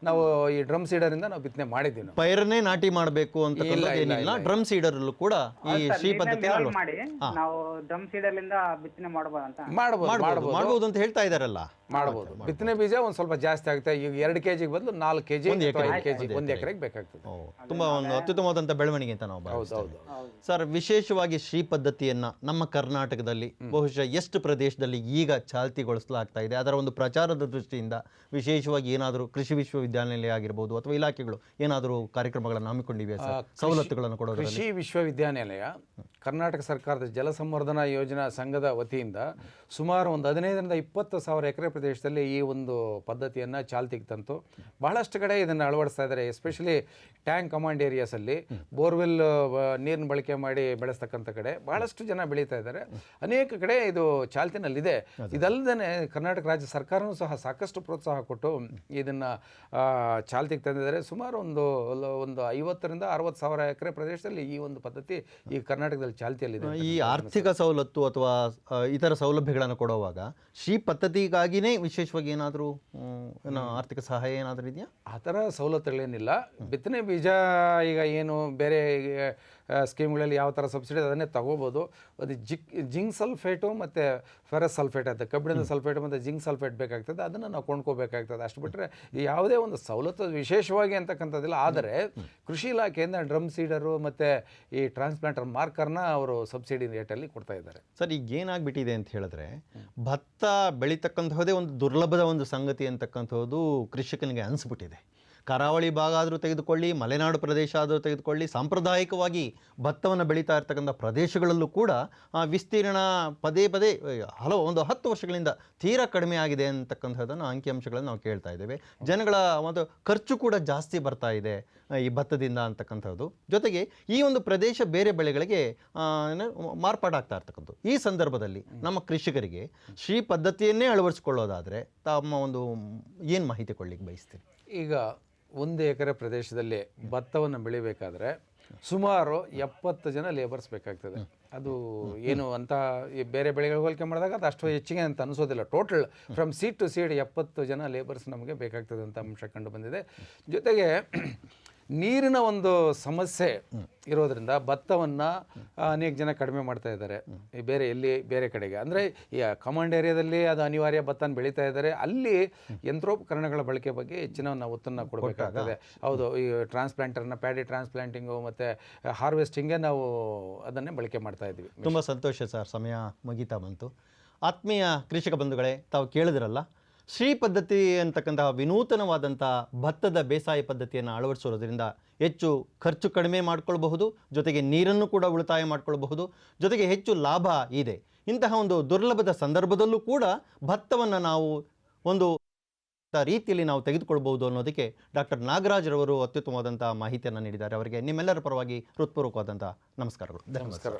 ನಾವು ಈ ಡ್ರಮ್ ಸೀಡರ್ ಇಂದ ನಾವು ಬಿತ್ತನೆ ಮಾಡಿದ್ದೀವಿ. ಪೈರನ್ನೇ ನಾಟಿ ಮಾಡಬೇಕು ಅಂತ ಏನಿಲ್ಲ, ಡ್ರಮ್ ಸೀಡರ್ ಕೂಡ ಈ ಶ್ರೀ ಪದ್ಧತಿ ಮಾಡಿ ನಾವು ಡ್ರಮ್ ಸೀಡರ್ಲಿಂದ ಬಿತ್ತನೆ ಮಾಡಬಹುದು ಮಾಡಬಹುದು ಅಂತ ಹೇಳ್ತಾ ಇದಾರಲ್ಲ. ಮಾಡಬಹುದು. ಬಿತ್ತನೆ ಬೀಜ ಒಂದ್ ಸ್ವಲ್ಪ ಜಾಸ್ತಿ ಆಗುತ್ತೆ. ಈಗ 2 kg ಬದಲು 4 kg 5 kg ಒಂದು ಎಕರೆಗೆ ಬೇಕಾಗ್ತದೆ. ತುಂಬಾ ಒಂದು ಅತ್ಯುತ್ತಮವಾದಂಥ ಬೆಳವಣಿಗೆ ಅಂತ ನಾವು ಭಾವಿಸ್ತೇವೆ. ಸರ್, ವಿಶೇಷವಾಗಿ ಶ್ರೀ ಪದ್ಧತಿಯನ್ನ ನಮ್ಮ ಕರ್ನಾಟಕದಲ್ಲಿ ಬಹುಶಃ ಎಷ್ಟು ಪ್ರದೇಶದಲ್ಲಿ ಈಗ ಚಾಲ್ತಿಗೊಳಿಸಲಾಗ್ತಾ ಇದೆ, ಅದರ ಒಂದು ಪ್ರಚಾರದ ದೃಷ್ಟಿಯಿಂದ ವಿಶೇಷವಾಗಿ ಏನಾದರೂ ಕೃಷಿ ವಿಶ್ವವಿದ್ಯಾನಿಲಯ ಆಗಿರ್ಬೋದು ಅಥವಾ ಇಲಾಖೆಗಳು ಏನಾದರೂ ಕಾರ್ಯಕ್ರಮಗಳನ್ನು ಹಮ್ಮಿಕೊಂಡಿವೆ, ಸವಲತ್ತುಗಳನ್ನು ಕೊಡೋದು? ಕೃಷಿ ವಿಶ್ವವಿದ್ಯಾನಿಲಯ ಕರ್ನಾಟಕ ಸರ್ಕಾರದ ಜಲ ಸಂವರ್ಧನಾ ಯೋಜನಾ ಸಂಘದ ವತಿಯಿಂದ ಸುಮಾರು ಒಂದು 15ರಿಂದ 20,000 ಎಕರೆ ಪ್ರದೇಶದಲ್ಲಿ ಈ ಒಂದು ಪದ್ಧತಿಯನ್ನು ಚಾಲ್ತಿಗೆ ತಂತು. ಬಹಳಷ್ಟು ಕಡೆ ಇದನ್ನು ಅಳವಡಿಸ್ತಾ ಇದ್ದಾರೆ. ಎಸ್ಪೆಷಲಿ ಟ್ಯಾಂಕ್ ಕಮಾಂಡ್ ಏರಿಯಾಸಲ್ಲಿ ಬೋರ್ವೆಲ್ ನೀರಿನ ಬಳಕೆ ಮಾಡಿ ಬೆಳೆಸ್ತಕ್ಕಂಥ ಕಡೆ ಬಹಳಷ್ಟು ಜನ ಬೆಳೀತಾ ಇದ್ದಾರೆ. ಅನೇಕ ಕಡೆ ಇದು ಚಾಲ್ತಿನಲ್ಲಿದೆ. ಇದಲ್ಲದೆ ಕರ್ನಾಟಕ ರಾಜ್ಯ ಸರ್ಕಾರವೂ ಸಹ ಸಾಕಷ್ಟು ಪ್ರೋತ್ಸಾಹ ಕೊಟ್ಟು ಇದನ್ನು ಚಾಲ್ತಿಗೆ ತಂದಿದ್ದಾರೆ. ಸುಮಾರು ಒಂದು 50ರಿಂದ 60,000 ಎಕರೆ ಪ್ರದೇಶದಲ್ಲಿ ಈ ಒಂದು ಪದ್ಧತಿ ಈ ಕರ್ನಾಟಕದಲ್ಲಿ ಚಾಲ್ತಿಯಲ್ಲಿದೆ. ಈ ಆರ್ಥಿಕ ಸವಲತ್ತು ಅಥವಾ ಇತರ ಸೌಲಭ್ಯಗಳನ್ನು ಕೊಡುವಾಗ ಶ್ರೀ ಪದ್ಧತಿಗಾಗಿನೇ ವಿಶೇಷವಾಗಿ ಏನಾದರೂ ಆರ್ಥಿಕ ಸಹಾಯ ಏನಾದರೂ ಇದೆಯಾ? ಆ ಥರ ಸವಲತ್ತುಗಳೇನಿಲ್ಲ. ಬಿತ್ತನೆ ಬೀಜ ಈಗ ಏನು ಬೇರೆ ಸ್ಕೀಮ್ಗಳಲ್ಲಿ ಯಾವ ಥರ ಸಬ್ಸಿಡಿ ಅದನ್ನೇ ತಗೋಬೋದು. ಅದು ಜಿಂಕ್ ಸಲ್ಫೇಟು ಮತ್ತು ಫೆರಸ್ ಸಲ್ಫೇಟ್ ಅಂತ, ಕಬ್ಬಿಣದ ಸಲ್ಫೇಟ್ ಮತ್ತು ಜಿಂಕ್ ಸಲ್ಫೇಟ್ ಬೇಕಾಗ್ತದೆ, ಅದನ್ನು ನಾವು ಕೊಂಡ್ಕೋಬೇಕಾಗ್ತದೆ. ಅಷ್ಟು ಬಿಟ್ಟರೆ ಯಾವುದೇ ಒಂದು ಸವಲತ್ತು ವಿಶೇಷವಾಗಿ ಅಂತಕ್ಕಂಥದ್ದಿಲ್ಲ. ಆದರೆ ಕೃಷಿ ಇಲಾಖೆಯಿಂದ ಡ್ರಮ್ ಸೀಡರು ಮತ್ತು ಈ ಟ್ರಾನ್ಸ್ಪ್ಲಾಂಟರ್ ಮಾರ್ಕರ್ನ ಅವರು ಸಬ್ಸಿಡಿ ರೇಟಲ್ಲಿ ಕೊಡ್ತಾ ಇದ್ದಾರೆ. ಸರ್, ಈಗ ಏನಾಗ್ಬಿಟ್ಟಿದೆ ಅಂತ ಹೇಳಿದ್ರೆ, ಭತ್ತ ಬೆಳೀತಕ್ಕಂಥದ್ದೇ ಒಂದು ದುರ್ಲಭದ ಒಂದು ಸಂಗತಿ ಅಂತಕ್ಕಂಥದ್ದು ಕೃಷಿಕನಿಗೆ ಅನಿಸ್ಬಿಟ್ಟಿದೆ. ಕರಾವಳಿ ಭಾಗ ಆದರೂ ತೆಗೆದುಕೊಳ್ಳಿ, ಮಲೆನಾಡು ಪ್ರದೇಶ ಆದರೂ ತೆಗೆದುಕೊಳ್ಳಿ, ಸಾಂಪ್ರದಾಯಿಕವಾಗಿ ಭತ್ತವನ್ನು ಬೆಳೀತಾ ಇರ್ತಕ್ಕಂಥ ಪ್ರದೇಶಗಳಲ್ಲೂ ಕೂಡ ವಿಸ್ತೀರ್ಣ ಪದೇ ಒಂದು 10 ವರ್ಷಗಳಿಂದ ತೀರಾ ಕಡಿಮೆ ಆಗಿದೆ ಅಂತಕ್ಕಂಥದ್ದನ್ನು ಅಂಕಿಅಂಶಗಳನ್ನು ನಾವು ಕೇಳ್ತಾ ಇದ್ದೇವೆ. ಜನಗಳ ಒಂದು ಖರ್ಚು ಕೂಡ ಜಾಸ್ತಿ ಬರ್ತಾ ಇದೆ ಈ ಭತ್ತದಿಂದ ಅಂತಕ್ಕಂಥದ್ದು. ಜೊತೆಗೆ ಈ ಒಂದು ಪ್ರದೇಶ ಬೇರೆ ಬೆಳೆಗಳಿಗೆ ಮಾರ್ಪಾಡಾಗ್ತಾ ಇರ್ತಕ್ಕಂಥದ್ದು. ಈ ಸಂದರ್ಭದಲ್ಲಿ ನಮ್ಮ ಕೃಷಿಕರಿಗೆ ಶ್ರೀ ಪದ್ಧತಿಯನ್ನೇ ಅಳವಡಿಸ್ಕೊಳ್ಳೋದಾದರೆ ತಮ್ಮ ಒಂದು ಏನು ಮಾಹಿತಿ ಕೊಡ್ಲಿಕ್ಕೆ ಬಯಸ್ತೀರಿ? ಈಗ 1 ಎಕರೆ ಪ್ರದೇಶದಲ್ಲಿ ಭತ್ತವನ್ನು ಬೆಳಿಬೇಕಾದ್ರೆ ಸುಮಾರು 70 ಜನ ಲೇಬರ್ಸ್ ಬೇಕಾಗ್ತದೆ. ಅದು ಏನು ಅಂತ ಬೇರೆ ಬೆಳೆಗಳಿಗೆ ಹೋಲಿಕೆ ಮಾಡಿದಾಗ ಅದು ಅಷ್ಟು ಹೆಚ್ಚಿಗೆ ಅಂತ ಅನಿಸೋದಿಲ್ಲ. Total from seed to seed 70 ಜನ ಲೇಬರ್ಸ್ ನಮಗೆ ಬೇಕಾಗ್ತದೆ ಅಂತ ಅಂಶ ಕಂಡು ಬಂದಿದೆ. ಜೊತೆಗೆ ನೀರಿನ ಒಂದು ಸಮಸ್ಯೆ ಇರೋದ್ರಿಂದ ಭತ್ತವನ್ನು ಅನೇಕ ಜನ ಕಡಿಮೆ ಮಾಡ್ತಾ ಇದ್ದಾರೆ ಬೇರೆ ಕಡೆಗೆ. ಅಂದರೆ ಈ ಕಮಾಂಡ್ ಏರಿಯಾದಲ್ಲಿ ಅದು ಅನಿವಾರ್ಯ ಭತ್ತನ ಬೆಳೀತಾ ಇದ್ದಾರೆ. ಅಲ್ಲಿ ಯಂತ್ರೋಪಕರಣಗಳ ಬಳಕೆ ಬಗ್ಗೆ ಹೆಚ್ಚಿನ ನಾವು ಒತ್ತನ್ನು ಕೊಡಬೇಕಾಗ್ತದೆ. ಹೌದು, ಈ ಟ್ರಾನ್ಸ್ಪ್ಲಾಂಟರ್ನ ಪ್ಯಾಡಿ ಟ್ರಾನ್ಸ್ಪ್ಲಾಂಟಿಂಗು ಮತ್ತು ಹಾರ್ವೆಸ್ಟಿಂಗೇ ನಾವು ಅದನ್ನೇ ಬಳಕೆ ಮಾಡ್ತಾ ಇದ್ದೀವಿ. ತುಂಬ ಸಂತೋಷ ಸರ್, ಸಮಯ ಮುಗೀತಾ ಬಂತು. ಆತ್ಮೀಯ ಕೃಷಿಕ ಬಂಧುಗಳೇ, ತಾವು ಕೇಳಿದ್ರಲ್ಲ, ಶ್ರೀ ಪದ್ಧತಿ ಅಂತಕ್ಕಂತಹ ವಿನೂತನವಾದಂಥ ಭತ್ತದ ಬೇಸಾಯ ಪದ್ಧತಿಯನ್ನು ಅಳವಡಿಸೋದ್ರಿಂದ ಹೆಚ್ಚು ಖರ್ಚು ಕಡಿಮೆ ಮಾಡ್ಕೊಳ್ಬಹುದು, ಜೊತೆಗೆ ನೀರನ್ನು ಕೂಡ ಉಳಿತಾಯ ಮಾಡ್ಕೊಳ್ಬಹುದು, ಜೊತೆಗೆ ಹೆಚ್ಚು ಲಾಭ ಇದೆ. ಇಂತಹ ಒಂದು ದುರ್ಲಭದ ಸಂದರ್ಭದಲ್ಲೂ ಕೂಡ ಭತ್ತವನ್ನು ನಾವು ಒಂದು ರೀತಿಯಲ್ಲಿ ನಾವು ತೆಗೆದುಕೊಳ್ಬಹುದು ಅನ್ನೋದಕ್ಕೆ ಡಾಕ್ಟರ್ ನಾಗರಾಜ್ರವರು ಅತ್ಯುತ್ತಮವಾದಂಥ ಮಾಹಿತಿಯನ್ನು ನೀಡಿದ್ದಾರೆ. ಅವರಿಗೆ ನಿಮ್ಮೆಲ್ಲರ ಪರವಾಗಿ ಹೃತ್ಪೂರ್ವಕವಾದಂಥ ನಮಸ್ಕಾರಗಳು. ನಮಸ್ಕಾರ.